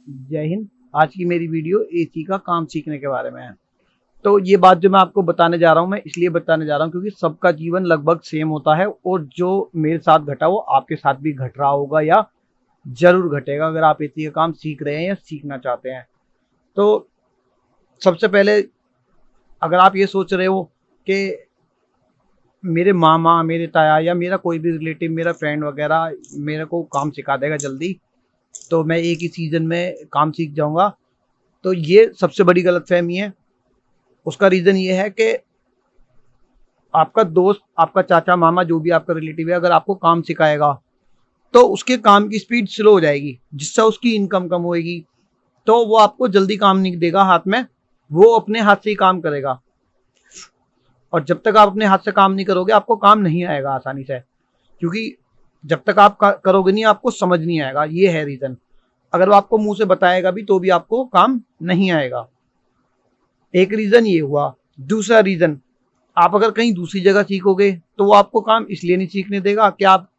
जय हिंद। आज की मेरी वीडियो एसी का काम सीखने के बारे में है। तो ये बात जो मैं आपको बताने जा रहा हूँ, मैं इसलिए बताने जा रहा हूँ क्योंकि सबका जीवन लगभग सेम होता है और जो मेरे साथ घटा वो आपके साथ भी घट रहा होगा या जरूर घटेगा अगर आप एसी का काम सीख रहे हैं या सीखना चाहते हैं। तो सबसे पहले अगर आप ये सोच रहे हो कि मेरे मामा, मेरे ताया या मेरा कोई भी रिलेटिव, मेरा फ्रेंड वगैरह मेरे को काम सिखा देगा जल्दी, तो मैं एक ही सीजन में काम सीख जाऊंगा, तो ये सबसे बड़ी गलतफहमी है। उसका रीज़न ये है कि आपका दोस्त, आपका चाचा, मामा, जो भी आपका रिलेटिव है, अगर आपको काम सिखाएगा तो उसके काम की स्पीड स्लो हो जाएगी, जिससे उसकी इनकम कम होएगी। तो वो आपको जल्दी काम नहीं देगा हाथ में, वो अपने हाथ से ही काम करेगा। और जब तक आप अपने हाथ से काम नहीं करोगे आपको काम नहीं आएगा आसानी से, क्योंकि जब तक आप करोगे नहीं आपको समझ नहीं आएगा। ये है रीज़न। अगर वो आपको मुंह से बताएगा भी तो भी आपको काम नहीं आएगा। एक रीज़न ये हुआ। दूसरा रीज़न, आप अगर कहीं दूसरी जगह सीखोगे तो वो आपको काम इसलिए नहीं सीखने देगा कि आप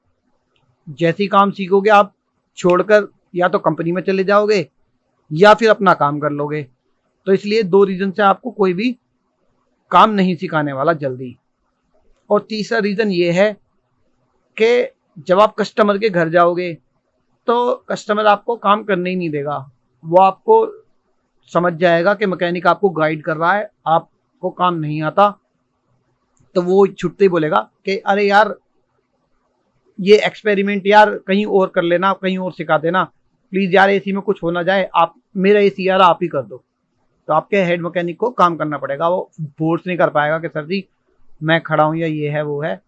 जैसे ही काम सीखोगे आप छोड़कर या तो कंपनी में चले जाओगे या फिर अपना काम कर लोगे। तो इसलिए दो रीज़न से आपको कोई भी काम नहीं सिखाने वाला जल्दी। और तीसरा रीज़न ये है कि जब आप कस्टमर के घर जाओगे तो कस्टमर आपको काम करने ही नहीं देगा। वो आपको समझ जाएगा कि मैकेनिक आपको गाइड कर रहा है, आपको काम नहीं आता, तो वो छुट्टे ही बोलेगा कि अरे यार ये एक्सपेरिमेंट यार कहीं और कर लेना, कहीं और सिखा देना प्लीज यार, एसी में कुछ हो ना जाए, आप मेरा एसी यार आप ही कर दो। तो आपके हेड मैकेनिक को काम करना पड़ेगा। वो फोर्स नहीं कर पाएगा कि सर जी मैं खड़ा हूं या ये है वो है,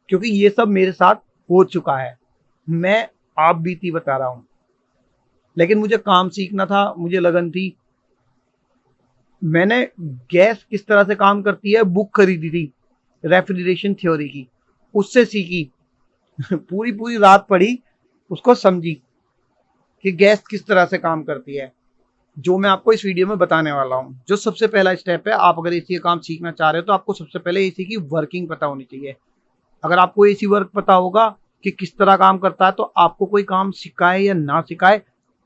क्योंकि ये सब मेरे साथ हो चुका है। मैं आप बीती बता रहा हूं। लेकिन मुझे काम सीखना था, मुझे लगन थी। मैंने गैस किस तरह से काम करती है बुक खरीदी थी, रेफ्रिजरेशन थ्योरी की, उससे सीखी। पूरी पूरी रात पढ़ी, उसको समझी कि गैस किस तरह से काम करती है, जो मैं आपको इस वीडियो में बताने वाला हूँ। जो सबसे पहला स्टेप है, आप अगर एसी का काम सीखना चाह रहे हो तो आपको सबसे पहले एसी की वर्किंग पता होनी चाहिए। अगर आपको एसी वर्क पता होगा कि किस तरह काम करता है, तो आपको कोई काम सिखाए या ना सिखाए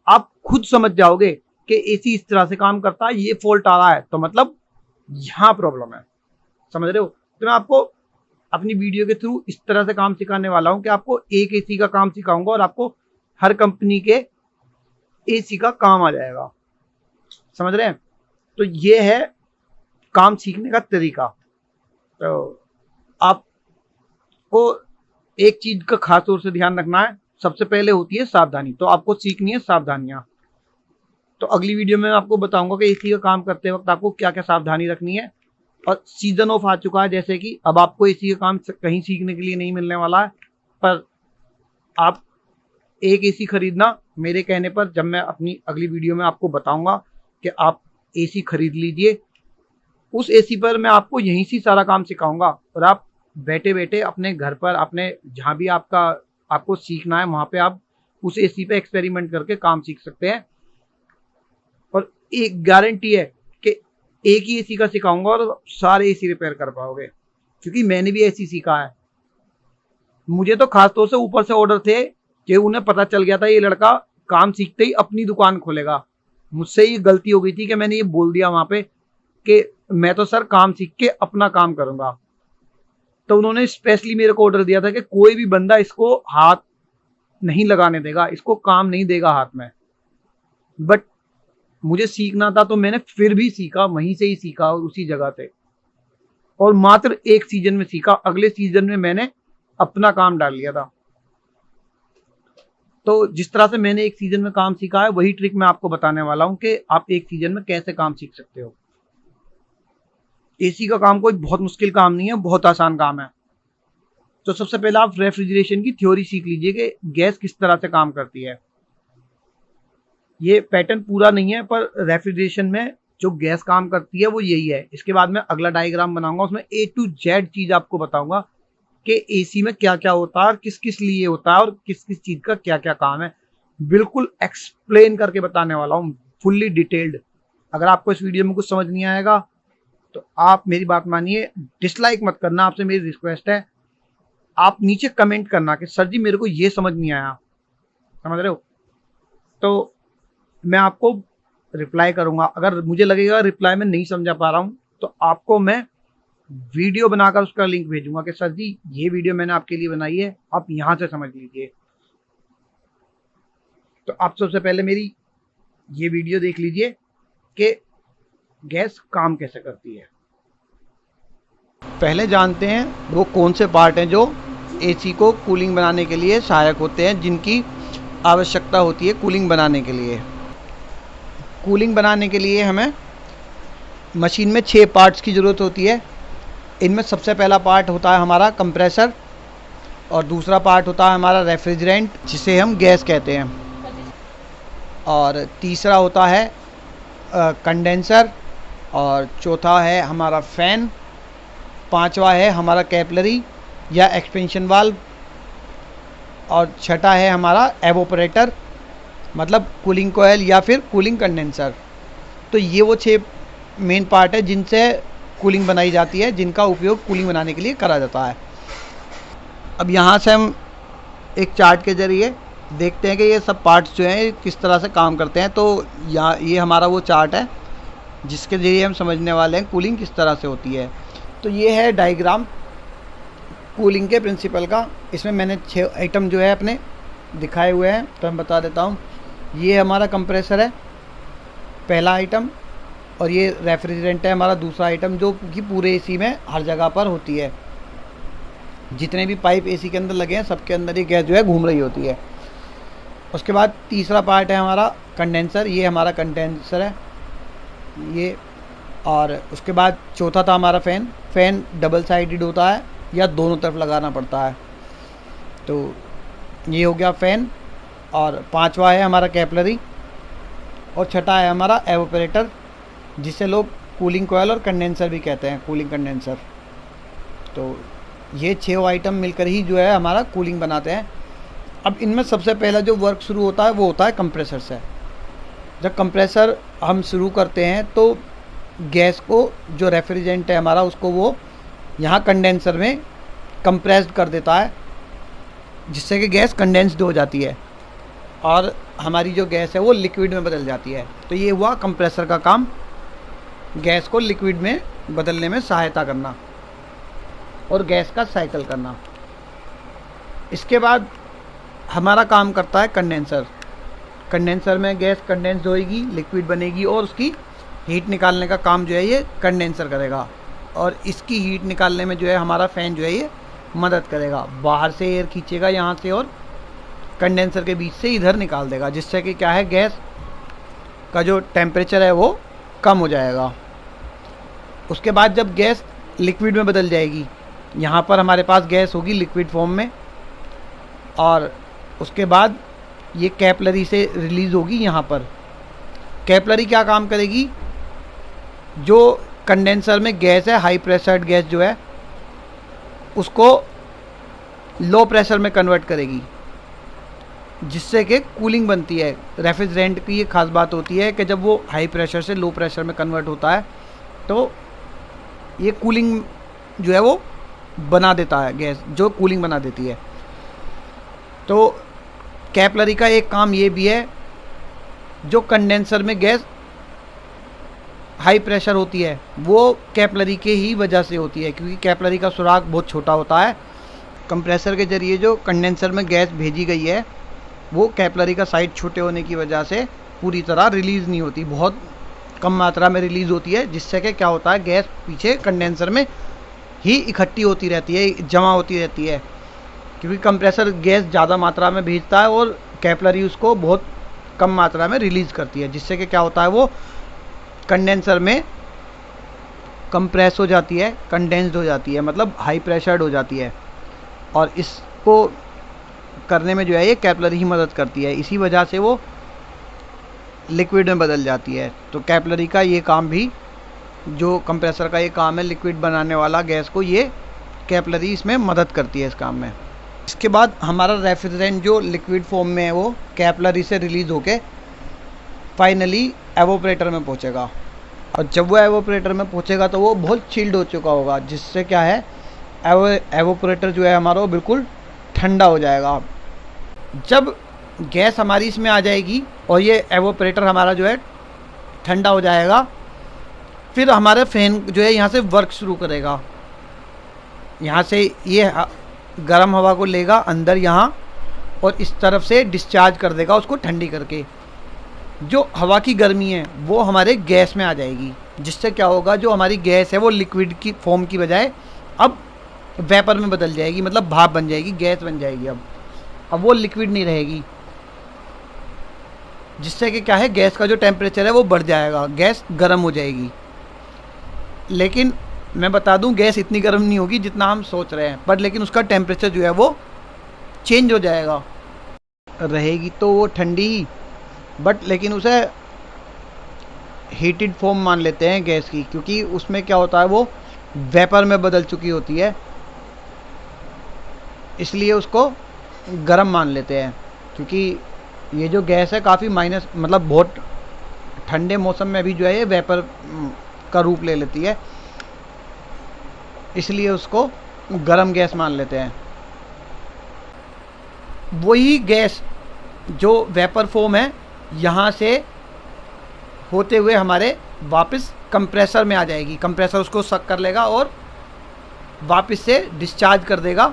आप खुद समझ जाओगे कि एसी इस तरह से काम करता है, ये फॉल्ट आ रहा है तो मतलब यहाँ प्रॉब्लम है। समझ रहे हो? तो मैं आपको अपनी वीडियो के थ्रू इस तरह से काम सिखाने वाला हूं कि आपको एक एसी का काम सिखाऊंगा और आपको हर कंपनी के एसी का काम आ जाएगा। समझ रहे हैं? तो ये है काम सीखने का तरीका। तो आपको एक चीज का खास तौर से ध्यान रखना है, सबसे पहले होती है सावधानी। तो आपको सीखनी है सावधानियां। तो अगली वीडियो में आपको बताऊंगा कि एसी का काम करते वक्त आपको क्या क्या सावधानी रखनी है। और सीजन ऑफ आ चुका है, जैसे कि अब आपको एसी का काम कहीं सीखने के लिए नहीं मिलने वाला है, पर आप एक एसी खरीदना मेरे कहने पर, जब मैं अपनी अगली वीडियो में आपको बताऊंगा कि आप एसी खरीद लीजिए। उस एसी पर मैं आपको यहीं से सारा काम सिखाऊंगा और आप बैठे बैठे अपने घर पर, अपने जहां भी आपको सीखना है वहां पे आप उस एसी पे एक्सपेरिमेंट करके काम सीख सकते हैं। और एक गारंटी है कि एक ही एसी का सिखाऊंगा और सारे एसी रिपेयर कर पाओगे, क्योंकि मैंने भी एसी सीखा है। मुझे तो खासतौर से ऊपर से ऑर्डर थे कि उन्हें पता चल गया था ये लड़का काम सीखते ही अपनी दुकान खोलेगा। मुझसे ये गलती हो गई थी कि मैंने ये बोल दिया वहां पे कि मैं तो सर काम सीख के अपना काम करूंगा। तो उन्होंने स्पेशली मेरे को ऑर्डर दिया था कि कोई भी बंदा इसको हाथ नहीं लगाने देगा, इसको काम नहीं देगा हाथ में। बट मुझे सीखना था तो मैंने फिर भी सीखा, वहीं से ही सीखा और उसी जगह से। और मात्र एक सीजन में सीखा, अगले सीजन में मैंने अपना काम डाल लिया था। तो जिस तरह से मैंने एक सीजन में काम सीखा है वही ट्रिक मैं आपको बताने वाला हूं कि आप एक सीजन में कैसे काम सीख सकते हो। एसी का काम कोई बहुत मुश्किल काम नहीं है, बहुत आसान काम है। तो सबसे पहले आप रेफ्रिजरेशन की थ्योरी सीख लीजिए कि गैस किस तरह से काम करती है। ये पैटर्न पूरा नहीं है, पर रेफ्रिजरेशन में जो गैस काम करती है वो यही है। इसके बाद में अगला डायग्राम बनाऊंगा, उसमें ए टू जेड चीज आपको बताऊंगा कि एसी में क्या क्या होता है और किस किस लिए होता है और किस किस चीज का क्या क्या काम है। बिल्कुल एक्सप्लेन करके बताने वाला हूँ, फुल्ली डिटेल्ड। अगर आपको इस वीडियो में कुछ समझ नहीं आएगा तो आप मेरी बात मानिए, डिसलाइक मत करना, आपसे मेरी रिक्वेस्ट है। आप नीचे कमेंट करना कि सर जी मेरे को ये समझ नहीं आया। समझ रहे हो? तो मैं आपको रिप्लाई करूंगा। अगर मुझे लगेगा रिप्लाई में नहीं समझा पा रहा हूं तो आपको मैं वीडियो बनाकर उसका लिंक भेजूंगा कि सर जी ये वीडियो मैंने आपके लिए बनाई है, आप यहां से समझ लीजिए। तो आप सबसे पहले मेरी ये वीडियो देख लीजिए कि गैस काम कैसे करती है। पहले जानते हैं वो कौन से पार्ट हैं जो एसी को कूलिंग बनाने के लिए सहायक होते हैं, जिनकी आवश्यकता होती है कूलिंग बनाने के लिए। कूलिंग बनाने के लिए हमें मशीन में 6 पार्ट्स की ज़रूरत होती है। इनमें सबसे पहला पार्ट होता है हमारा कंप्रेसर, और दूसरा पार्ट होता है हमारा रेफ्रिजरेंट जिसे हम गैस कहते हैं, और तीसरा होता है कंडेंसर, और चौथा है हमारा फ़ैन, पांचवा है हमारा कैपिलरी या एक्सपेंशन वाल्व, और छठा है हमारा एवोपरेटर मतलब कूलिंग कोयल या फिर कूलिंग कंडेंसर। तो ये वो 6 मेन पार्ट है जिनसे कूलिंग बनाई जाती है, जिनका उपयोग कूलिंग बनाने के लिए करा जाता है। अब यहाँ से हम एक चार्ट के ज़रिए देखते हैं कि ये सब पार्ट्स जो हैं किस तरह से काम करते हैं। तो यहाँ ये हमारा वो चार्ट है जिसके ज़रिए हम समझने वाले हैं कूलिंग किस तरह से होती है। तो ये है डायग्राम कूलिंग के प्रिंसिपल का। इसमें मैंने 6 आइटम जो है अपने दिखाए हुए हैं, तो मैं बता देता हूँ। ये हमारा कंप्रेसर है पहला आइटम, और ये रेफ्रिजरेंट है हमारा दूसरा आइटम, जो कि पूरे एसी में हर जगह पर होती है। जितने भी पाइप एसी के अंदर लगे हैं सबके अंदर ये गैस जो है घूम रही होती है। उसके बाद तीसरा पार्ट है हमारा कंडेंसर, ये हमारा कंडेंसर है ये। और उसके बाद चौथा था हमारा फ़ैन। फ़ैन डबल साइडेड होता है या दोनों तरफ लगाना पड़ता है, तो ये हो गया फ़ैन। और पांचवा है हमारा कैपिलरी, और छठा है हमारा एवोपरेटर जिसे लोग कूलिंग कोयल और कंडेंसर भी कहते हैं, कूलिंग कंडेंसर। तो ये 6 आइटम मिलकर ही जो है हमारा कूलिंग बनाते हैं। अब इनमें सबसे पहला जो वर्क शुरू होता है वो होता है कंप्रेसर से। जब कंप्रेसर हम शुरू करते हैं तो गैस को, जो रेफ्रिजरेंट है हमारा, उसको वो यहाँ कंडेंसर में कंप्रेस्ड कर देता है, जिससे कि गैस कंडेंस्ड हो जाती है और हमारी जो गैस है वो लिक्विड में बदल जाती है। तो ये हुआ कंप्रेसर का काम, गैस को लिक्विड में बदलने में सहायता करना और गैस का साइकिल करना। इसके बाद हमारा काम करता है कंडेंसर। कंडेंसर में गैस कंडेंस्ड होएगी, लिक्विड बनेगी, और उसकी हीट निकालने का काम जो है ये कंडेंसर करेगा। और इसकी हीट निकालने में जो है हमारा फ़ैन जो है ये मदद करेगा। बाहर से एयर खींचेगा यहाँ से और कंडेंसर के बीच से इधर निकाल देगा, जिससे कि क्या है, गैस का जो टेम्परेचर है वो कम हो जाएगा। उसके बाद जब गैस लिक्विड में बदल जाएगी, यहाँ पर हमारे पास गैस होगी लिक्विड फॉर्म में, और उसके बाद ये कैपिलरी से रिलीज़ होगी यहाँ पर। कैपिलरी क्या काम करेगी, जो कंडेंसर में गैस है, हाई प्रेशर्ड गैस जो है, उसको लो प्रेशर में कन्वर्ट करेगी, जिससे कि कूलिंग बनती है। रेफ्रिजरेंट की ये खास बात होती है कि जब वो हाई प्रेशर से लो प्रेशर में कन्वर्ट होता है तो ये कूलिंग जो है वो बना देता है, गैस जो कूलिंग बना देती है। तो कैपिलरी का एक काम ये भी है, जो कंडेंसर में गैस हाई प्रेशर होती है वो कैपिलरी के ही वजह से होती है, क्योंकि कैपिलरी का सुराग बहुत छोटा होता है। कंप्रेसर के ज़रिए जो कंडेंसर में गैस भेजी गई है वो कैपिलरी का साइज छोटे होने की वजह से पूरी तरह रिलीज़ नहीं होती, बहुत कम मात्रा में रिलीज़ होती है, जिससे कि क्या होता है, गैस पीछे कंडेंसर में ही इकट्ठी होती रहती है, जमा होती रहती है। क्योंकि कंप्रेसर गैस ज़्यादा मात्रा में भेजता है और कैपिलरी उसको बहुत कम मात्रा में रिलीज़ करती है, जिससे कि क्या होता है, वो कंडेंसर में कंप्रेस हो जाती है, कंडेंस्ड हो जाती है, मतलब हाई प्रेशर्ड हो जाती है। और इसको करने में जो है ये कैपिलरी ही मदद करती है, इसी वजह से वो लिक्विड में बदल जाती है। तो कैपिलरी का ये काम भी, जो कंप्रेसर का ये काम है लिक्विड बनाने वाला गैस को, ये कैपिलरी इसमें मदद करती है इस काम में। इसके बाद हमारा रेफ्रिजरेंट जो लिक्विड फॉर्म में है वो कैपिलरी से रिलीज़ होके फाइनली एवोपरेटर में पहुंचेगा, और जब वो एवोपरेटर में पहुंचेगा तो वो बहुत चिल्ड हो चुका होगा, जिससे क्या है, एवोपरेटर जो है हमारा वो बिल्कुल ठंडा हो जाएगा। जब गैस हमारी इसमें आ जाएगी और ये एवोपरेटर हमारा जो है ठंडा हो जाएगा। फिर हमारे फैन जो है यहाँ से वर्क शुरू करेगा। यहाँ से ये गर्म हवा को लेगा अंदर यहाँ और इस तरफ से डिस्चार्ज कर देगा उसको ठंडी करके। जो हवा की गर्मी है वो हमारे गैस में आ जाएगी, जिससे क्या होगा, जो हमारी गैस है वो लिक्विड की फॉर्म की बजाय अब वेपर में बदल जाएगी, मतलब भाप बन जाएगी, गैस बन जाएगी। अब वो लिक्विड नहीं रहेगी, जिससे कि क्या है, गैस का जो टेम्परेचर है वो बढ़ जाएगा, गैस गर्म हो जाएगी। लेकिन मैं बता दूं, गैस इतनी गर्म नहीं होगी जितना हम सोच रहे हैं, बट लेकिन उसका टेम्परेचर जो है वो चेंज हो जाएगा। रहेगी तो वो ठंडी ही, बट लेकिन उसे हीटेड फॉर्म मान लेते हैं गैस की, क्योंकि उसमें क्या होता है, वो वेपर में बदल चुकी होती है, इसलिए उसको गर्म मान लेते हैं। क्योंकि ये जो गैस है काफ़ी माइनस, मतलब बहुत ठंडे मौसम में भी जो है ये वेपर का रूप ले लेती है, इसलिए उसको गर्म गैस मान लेते हैं। वही गैस जो वेपर फॉर्म है यहाँ से होते हुए हमारे वापस कंप्रेसर में आ जाएगी। कंप्रेसर उसको सक कर लेगा और वापस से डिस्चार्ज कर देगा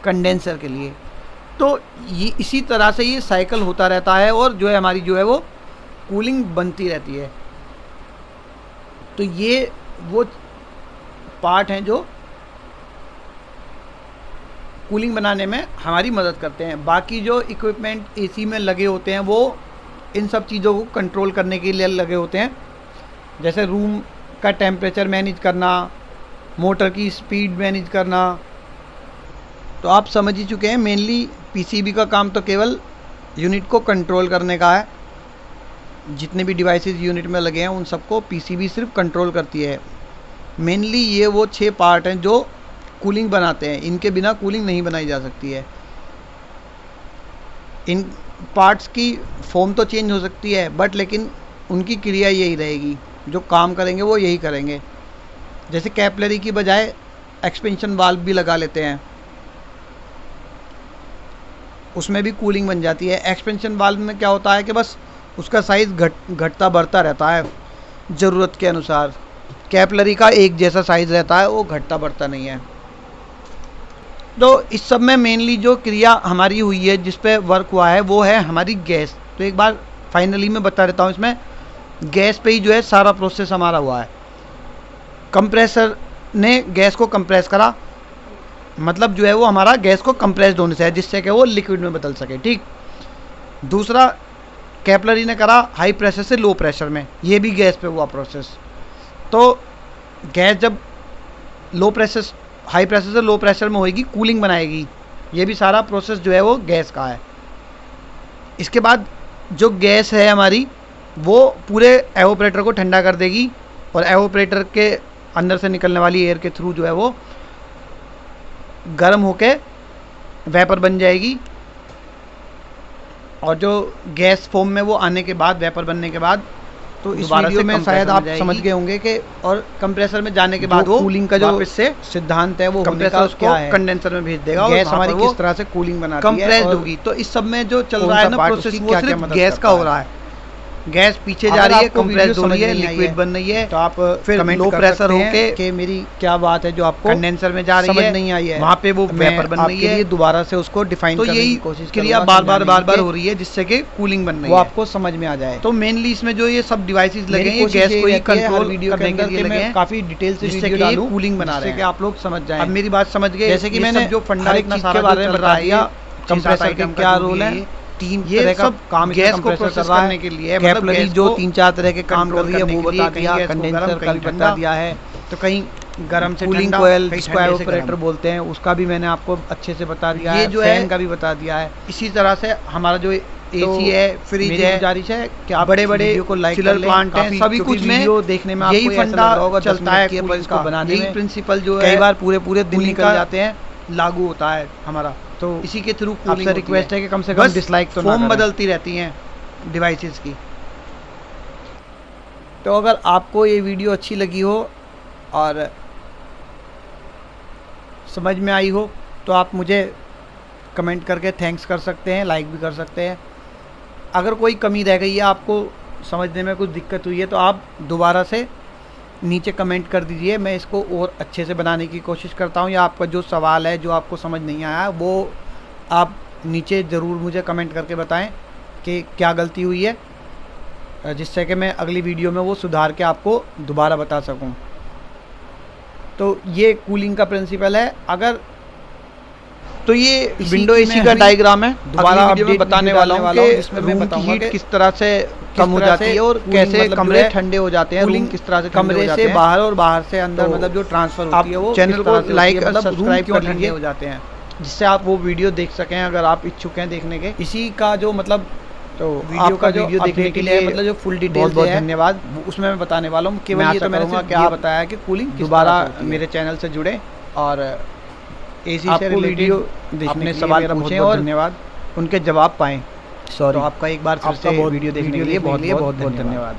कंडेंसर के लिए। तो ये इसी तरह से ये साइकिल होता रहता है और जो है हमारी जो है वो कूलिंग बनती रहती है। तो ये वो पार्ट हैं जो कूलिंग बनाने में हमारी मदद करते हैं। बाकी जो इक्विपमेंट एसी में लगे होते हैं वो इन सब चीज़ों को कंट्रोल करने के लिए लगे होते हैं, जैसे रूम का टेम्परेचर मैनेज करना, मोटर की स्पीड मैनेज करना। तो आप समझ ही चुके हैं, मेनली पीसीबी का काम तो केवल यूनिट को कंट्रोल करने का है। जितने भी डिवाइसेस यूनिट में लगे हैं उन सबको पीसीबी सिर्फ कंट्रोल करती है। मेनली ये वो 6 पार्ट हैं जो कूलिंग बनाते हैं, इनके बिना कूलिंग नहीं बनाई जा सकती है। इन पार्ट्स की फॉर्म तो चेंज हो सकती है, बट लेकिन उनकी क्रिया यही रहेगी, जो काम करेंगे वो यही करेंगे। जैसे कैपिलरी की बजाय एक्सपेंशन वाल्व भी लगा लेते हैं, उसमें भी कूलिंग बन जाती है। एक्सपेंशन वाल्व में क्या होता है कि बस उसका साइज़ घटता बढ़ता रहता है ज़रूरत के अनुसार। कैपिलरी का एक जैसा साइज़ रहता है, वो घटता बढ़ता नहीं है। तो इस सब में मेनली जो क्रिया हमारी हुई है, जिस पे वर्क हुआ है, वो है हमारी गैस। तो एक बार फाइनली मैं बता देता हूँ, इसमें गैस पे ही जो है सारा प्रोसेस हमारा हुआ है। कंप्रेसर ने गैस को कंप्रेस करा, मतलब जो है वो हमारा गैस को कंप्रेस्ड होने से है, जिससे कि वो लिक्विड में बदल सके। ठीक। दूसरा, कैपिलरी ने करा हाई प्रेशर से लो प्रेशर में, ये भी गैस पे हुआ प्रोसेस। तो गैस जब हाई प्रेशर से लो प्रेशर में होएगी, कूलिंग बनाएगी, ये भी सारा प्रोसेस जो है वो गैस का है। इसके बाद जो गैस है हमारी, वो पूरे एवोपरेटर को ठंडा कर देगी और एवोपरेटर के अंदर से निकलने वाली एयर के थ्रू जो है वो गर्म होके वेपर बन जाएगी। और जो गैस फॉर्म में वो आने के बाद, वेपर बनने के बाद, तो इस वीडियो में शायद आप समझ गए होंगे कि और कंप्रेसर में जाने के बाद वो कूलिंग का जो से सिद्धांत है वो कंप्रेसर उसको कंडेंसर में भेज देगा। गैस हमारी किस तरह से कूलिंग बनाती है, कंप्रेस्ड होगी। तो इस सब में जो चल रहा है ना प्रोसेस, वो सिर्फ गैस का हो रहा है। गैस पीछे जा रही है, कंप्रेस्ड हो रही है, लिक्विड बन रही है। तो आप फिर लो प्रेशर होके कि मेरी क्या बात है जो आपको कंडेंसर में जा रही है, समझ नहीं आई है, वहाँ पे वो वेपर बन रही है, दोबारा से उसको डिफाइन करने की कोशिश क्रिया बार बार हो रही है, जिससे कि कूलिंग बन रही है, वो आपको समझ में आ जाए। तो मेनली इसमें जो ये सब डिवाइसेस लगे हैं, गैस को ही कंट्रोल वीडियो करने के लिए लगे हैं। काफी डिटेल से वीडियो डालूं, कूलिंग बना रहे हैं, आप लोग समझ जाए। अब मेरी बात समझ गए, जैसे कि मैंने जो फंडा इतना सारा बारे में बता दिया, कंप्रेसर का क्या रोल है, तीन तरह का काम गैस को प्रोसेस करने के लिए, कैपिलरी जो 3-4 तरह के काम कर रही है वो बता दिया, कंडेंसर का भी बता दिया है। तो कहीं गर्म से कूलिंग कोयल, जिसको एवोपरेटर बोलते हैं, उसका भी मैंने आपको अच्छे से बता दिया है, जो फैन का भी बता दिया है। इसी तरह से हमारा जो एसी है, फ्रिज है, गुजारिश है कि आप बड़े-बड़े चिलर प्लांट हैं, सभी कुछ में देखने में यही फंडा चलता है, इसको बनाने में प्रिंसिपल जो है कई बार पूरे दिन निकल जाते हैं, लागू होता है हमारा। तो इसी के थ्रू आपसे रिक्वेस्ट है कि कम से कम डिसलाइक तो ना करें, फॉर्म बदलती रहती हैं डिवाइसेस की। तो अगर आपको ये वीडियो अच्छी लगी हो और समझ में आई हो तो आप मुझे कमेंट करके थैंक्स कर सकते हैं, लाइक भी कर सकते हैं। अगर कोई कमी रह गई है, आपको समझने में कुछ दिक्कत हुई है, तो आप दोबारा से नीचे कमेंट कर दीजिए, मैं इसको और अच्छे से बनाने की कोशिश करता हूँ। या आपका जो सवाल है, जो आपको समझ नहीं आया, वो आप नीचे ज़रूर मुझे कमेंट करके बताएं कि क्या गलती हुई है, जिससे कि मैं अगली वीडियो में वो सुधार के आपको दोबारा बता सकूं। तो ये कूलिंग का प्रिंसिपल है। अगर तो ये विंडो एसी का डायग्राम है, दोबारा वीडियो में बताने वाला हूँ कि जिसमें मैं बताऊंगा कि किस तरह से कम हो जाती है और कैसे कमरे ठंडे हो जाते हैं, रूम किस तरह से कमरे से बाहर और बाहर से अंदर मतलब जो ट्रांसफर होती है वो चैनल को लाइक और सब्सक्राइब कर लीजिए हो जाते हैं, जिससे आप वो वीडियो देख सकें अगर आप इच्छुक हैं देखने के। इसी का जो मतलब तो वीडियो का जो वीडियो देखने के लिए मतलब जो फुल डिटेल बहुत धन्यवाद, उसमें मैं बताने वाला हूँ। केवल ये तो मैंने सिर्फ ये बताया कि कूलिंग दोबारा मेरे चैनल से जुड़े और एसी से रिलेटेड अपने सवाल पूछें और धन्यवाद उनके जवाब पाएं। तो आपका एक बार फिर से वीडियो देखने के लिए बहुत बहुत धन्यवाद।